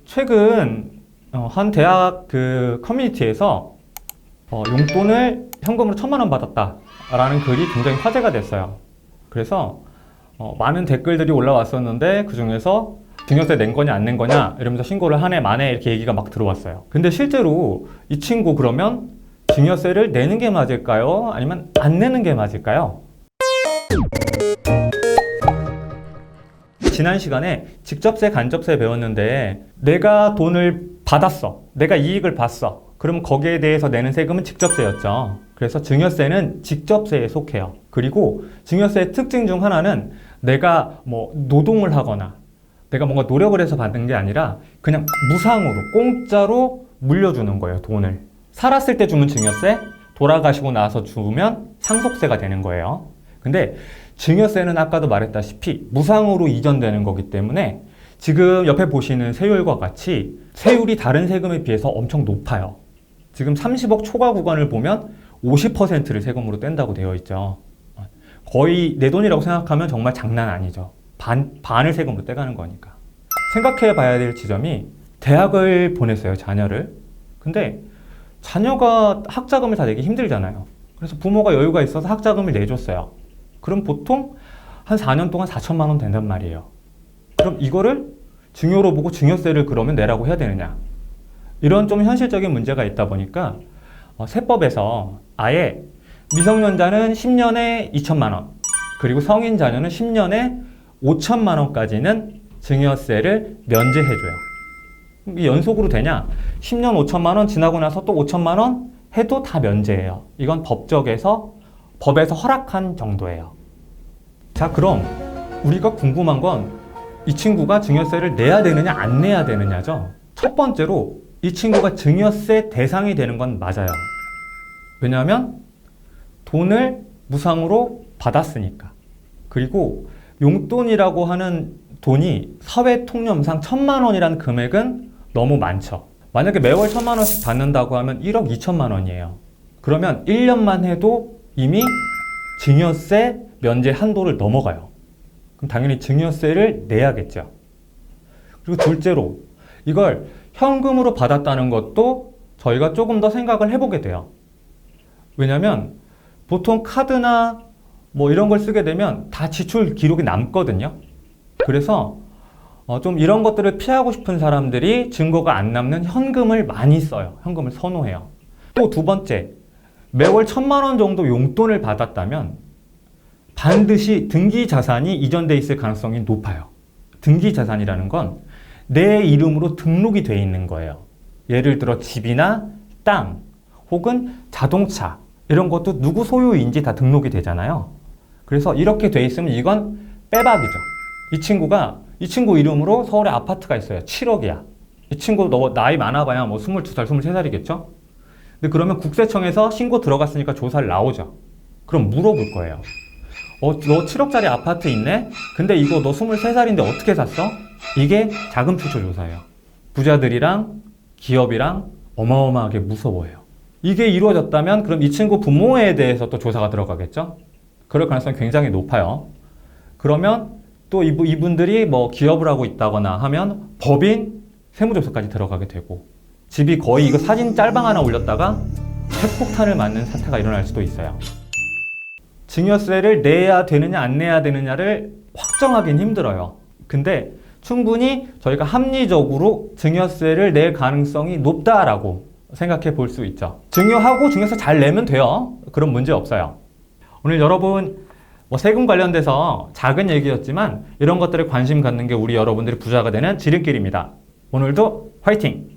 최근 한 대학 그 커뮤니티에서 용돈을 현금으로 1,000만 원 받았다라는 글이 굉장히 화제가 됐어요. 그래서 많은 댓글들이 올라왔었는데 그 중에서 증여세 낸 거냐 안 낸 거냐 이러면서 신고를 한 해 만에 이렇게 얘기가 막 들어왔어요. 근데 실제로 이 친구 그러면 증여세를 내는 게 맞을까요? 아니면 안 내는 게 맞을까요? 지난 시간에 직접세, 간접세 배웠는데 내가 돈을 받았어. 내가 이익을 봤어. 그러면 거기에 대해서 내는 세금은 직접세였죠. 그래서 증여세는 직접세에 속해요. 그리고 증여세의 특징 중 하나는 내가 뭐 노동을 하거나 내가 뭔가 노력을 해서 받는 게 아니라 그냥 무상으로, 공짜로 물려주는 거예요, 돈을. 살았을 때 주면 증여세, 돌아가시고 나서 주면 상속세가 되는 거예요. 근데 증여세는 아까도 말했다시피 무상으로 이전되는 거기 때문에 지금 옆에 보시는 세율과 같이 세율이 다른 세금에 비해서 엄청 높아요. 지금 30억 초과 구간을 보면 50%를 세금으로 뗀다고 되어 있죠. 거의 내 돈이라고 생각하면 정말 장난 아니죠. 반을 세금으로 떼가는 거니까. 생각해 봐야 될 지점이 대학을 보냈어요, 자녀를. 근데 자녀가 학자금을 다 내기 힘들잖아요. 그래서 부모가 여유가 있어서 학자금을 내줬어요. 그럼 보통 한 4년 동안 4천만 원 된단 말이에요. 그럼 이거를 증여로 보고 증여세를 그러면 내라고 해야 되느냐? 이런 좀 현실적인 문제가 있다 보니까 세법에서 아예 미성년자는 10년에 2천만 원, 그리고 성인 자녀는 10년에 5천만 원까지는 증여세를 면제해줘요. 이게 연속으로 되냐? 10년 5천만 원 지나고 나서 또 5천만 원 해도 다 면제예요. 이건 법에서 허락한 정도예요. 자, 그럼 우리가 궁금한 건 이 친구가 증여세를 내야 되느냐 안 내야 되느냐죠. 첫 번째로 이 친구가 증여세 대상이 되는 건 맞아요. 왜냐하면 돈을 무상으로 받았으니까. 그리고 용돈이라고 하는 돈이 사회 통념상 1,000만 원이라는 금액은 너무 많죠. 만약에 매월 1,000만 원씩 받는다고 하면 1억 2천만 원이에요. 그러면 1년만 해도 이미 증여세 면제 한도를 넘어가요. 그럼 당연히 증여세를 내야겠죠. 그리고 둘째로 이걸 현금으로 받았다는 것도 저희가 조금 더 생각을 해보게 돼요. 왜냐하면 보통 카드나 뭐 이런 걸 쓰게 되면 다 지출 기록이 남거든요. 그래서 좀 이런 것들을 피하고 싶은 사람들이 증거가 안 남는 현금을 많이 써요. 현금을 선호해요. 또 두 번째, 매월 1,000만 원 정도 용돈을 받았다면 반드시 등기 자산이 이전돼 있을 가능성이 높아요. 등기 자산이라는 건 내 이름으로 등록이 돼 있는 거예요. 예를 들어 집이나 땅 혹은 자동차 이런 것도 누구 소유인지 다 등록이 되잖아요. 그래서 이렇게 돼 있으면 이건 빼박이죠. 이 친구 이름으로 서울에 아파트가 있어요. 7억이야. 이 친구 너 나이 많아봐야 뭐 22살, 23살이겠죠? 근데 그러면 국세청에서 신고 들어갔으니까 조사를 나오죠. 그럼 물어볼 거예요. 너 7억짜리 아파트 있네? 근데 이거 너 23살인데 어떻게 샀어? 이게 자금 출처 조사예요. 부자들이랑 기업이랑 어마어마하게 무서워해요. 이게 이루어졌다면 그럼 이 친구 부모에 대해서 또 조사가 들어가겠죠? 그럴 가능성이 굉장히 높아요. 그러면 또 이분들이 뭐 기업을 하고 있다거나 하면 법인 세무조사까지 들어가게 되고 집이 거의 이거 사진 짤방 하나 올렸다가 핵폭탄을 맞는 사태가 일어날 수도 있어요. 증여세를 내야 되느냐 안 내야 되느냐를 확정하기는 힘들어요. 근데 충분히 저희가 합리적으로 증여세를 낼 가능성이 높다라고 생각해 볼 수 있죠. 증여하고 증여세 잘 내면 돼요. 그런 문제 없어요. 오늘 여러분 세금 관련돼서 작은 얘기였지만 이런 것들에 관심 갖는 게 우리 여러분들이 부자가 되는 지름길입니다. 오늘도 화이팅!